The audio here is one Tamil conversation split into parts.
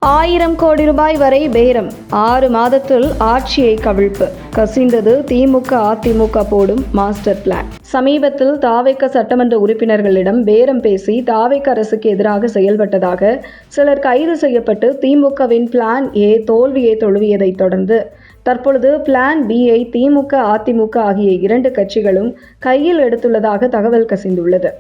1000 கோடி ரூபாய் வரை பேரம் 6 மாதத்தில் ஆட்சியை கவிழ்ப்பு கசிந்தது திமுக அதிமுக போடும் மாஸ்டர் பிளான். சமீபத்தில் தாவேக சட்டமன்ற உறுப்பினர்களிடம் பேரம் பேசி தாவேக அரசுக்கு எதிராக செயல்பட்டதாக சிலர் கைது செய்யப்பட்டு திமுகவின் பிளான் ஏ தோல்வியை தழுவியதை தொடர்ந்து தற்பொழுது பிளான் பியை திமுக அதிமுக ஆகிய 2 கட்சிகளும் கையில் எடுத்துள்ளதாக தகவல் கசிந்துள்ளது.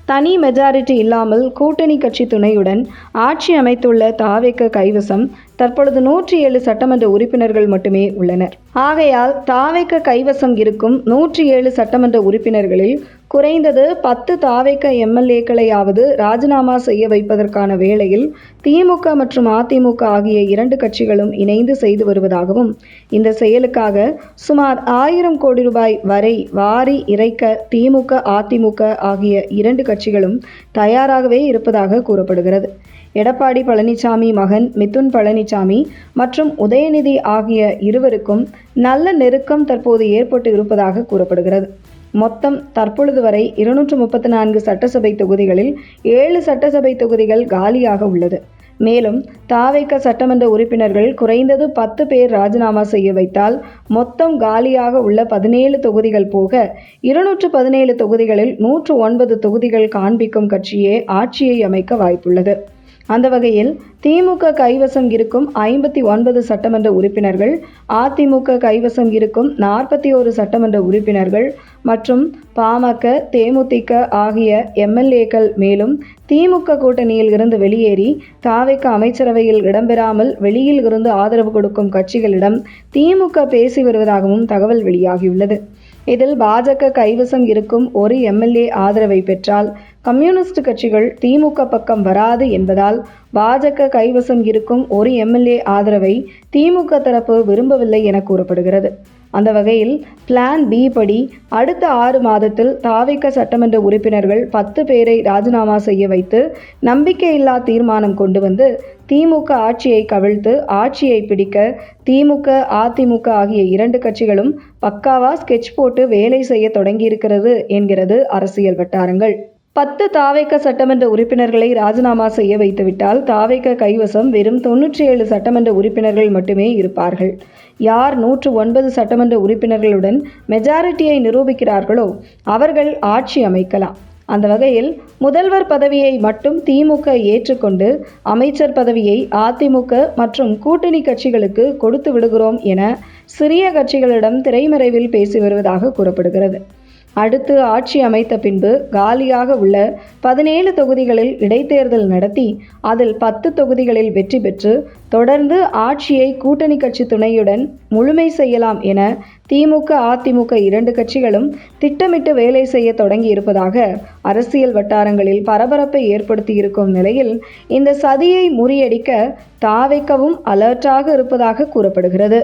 தனி மெஜாரிட்டி இல்லாமல் கூட்டணி கட்சி துணையுடன் ஆட்சி அமைத்துள்ள தாவேக கைவசம் தற்பொழுது 107 சட்டமன்ற உறுப்பினர்கள் மட்டுமே உள்ளனர். ஆகையால் தாவேக கைவசம் இருக்கும் 107 சட்டமன்ற உறுப்பினர்களில் குறைந்தது 10 தாவேக எம்எல்ஏக்களையாவது ராஜினாமா செய்ய வைப்பதற்கான வேளையில் திமுக மற்றும் அதிமுக ஆகிய 2 கட்சிகளும் இணைந்து செய்து வருவதாகவும் இந்த செயலுக்காக சுமார் 1000 கோடி ரூபாய் வரை வாரி இறைக்க திமுக அதிமுக ஆகிய 2 கட்சிகளும் தயாராகவே இருப்பதாக கூறப்படுகிறது. எடப்பாடி பழனிசாமி மகன் மிதுன் பழனிசாமி மற்றும் உதயநிதி ஆகிய இருவருக்கும் நல்ல நெருக்கம் தற்போது ஏற்பட்டு இருப்பதாக கூறப்படுகிறது. மொத்தம் தற்பொழுது வரை 234 சட்டசபை தொகுதிகளில் 7 சட்டசபை தொகுதிகள் காலியாக உள்ளது. மேலும் தாவேக சட்டமன்ற உறுப்பினர்கள் குறைந்தது 10 பேர் ராஜினாமா செய்ய வைத்தால் மொத்தம் காலியாக உள்ள 17 தொகுதிகள் போக 217 தொகுதிகளில் 109 தொகுதிகள் காண்பிக்கும் கட்சியே ஆட்சியை அமைக்க வாய்ப்புள்ளது. அந்த வகையில் திமுக கைவசம் இருக்கும் 59 சட்டமன்ற உறுப்பினர்கள், அதிமுக கைவசம் இருக்கும் 41 சட்டமன்ற உறுப்பினர்கள் மற்றும் பாமக, தேமுதிக ஆகிய எம்எல்ஏக்கள் மேலும் திமுக கூட்டணியில் இருந்து வெளியேறி தாவேக அமைச்சரவையில் இடம்பெறாமல் வெளியில் இருந்து ஆதரவு கொடுக்கும் கட்சிகளிடம் திமுக பேசி வருவதாகவும் தகவல் வெளியாகியுள்ளது. இதில் பாஜக கைவசம் இருக்கும் ஒரு எம்எல்ஏ ஆதரவை பெற்றால் கம்யூனிஸ்ட் கட்சிகள் திமுக பக்கம் வராது என்பதால் பாஜக கைவசம் இருக்கும் ஒரு எம்எல்ஏ ஆதரவை திமுக தரப்பு விரும்பவில்லை என கூறப்படுகிறது. அந்த வகையில் பிளான் பி படி அடுத்த 6 மாதத்தில் தாவேக சட்டமன்ற உறுப்பினர்கள் 10 பேரை ராஜினாமா செய்ய வைத்து நம்பிக்கையில்லா தீர்மானம் கொண்டு வந்து திமுக ஆட்சியை கவிழ்த்து ஆட்சியை பிடிக்க திமுக அதிமுக ஆகிய 2 கட்சிகளும் பக்காவா ஸ்கெட்ச் போட்டு வேலை செய்ய தொடங்கியிருக்கிறது என்கிறது அரசியல் வட்டாரங்கள். 10 தாவேக சட்டமன்ற உறுப்பினர்களை ராஜினாமா செய்ய வைத்துவிட்டால் தாவேக கைவசம் வெறும் 97 சட்டமன்ற உறுப்பினர்கள் மட்டுமே இருப்பார்கள். யார் 109 சட்டமன்ற உறுப்பினர்களுடன் மெஜாரிட்டியை நிரூபிக்கிறார்களோ அவர்கள் ஆட்சி அமைக்கலாம். அந்த வகையில் முதல்வர் பதவியை மட்டும் திமுக ஏற்றுக்கொண்டு அமைச்சர் பதவியை அதிமுக மற்றும் கூட்டணி கட்சிகளுக்கு கொடுத்து விடுகிறோம் என சிறிய கட்சிகளிடம் திரைமறைவில் பேசி வருவதாக கூறப்படுகிறது. அடுத்து ஆட்சி அமைத்த பின்பு காலியாக உள்ள 17 தொகுதிகளில் இடைத்தேர்தல் நடத்தி அதில் 10 தொகுதிகளில் வெற்றி பெற்று தொடர்ந்து ஆட்சியை கூட்டணி கட்சி துணையுடன் முழுமை செய்யலாம் என திமுக அதிமுக 2 கட்சிகளும் திட்டமிட்டு வேலை செய்ய தொடங்கி இருப்பதாக அரசியல் வட்டாரங்களில் பரபரப்பை ஏற்படுத்தி இருக்கும் நிலையில் இந்த சதியை முறியடிக்க தாவேகவும் அலர்ட்டாக இருப்பதாக கூறப்படுகிறது.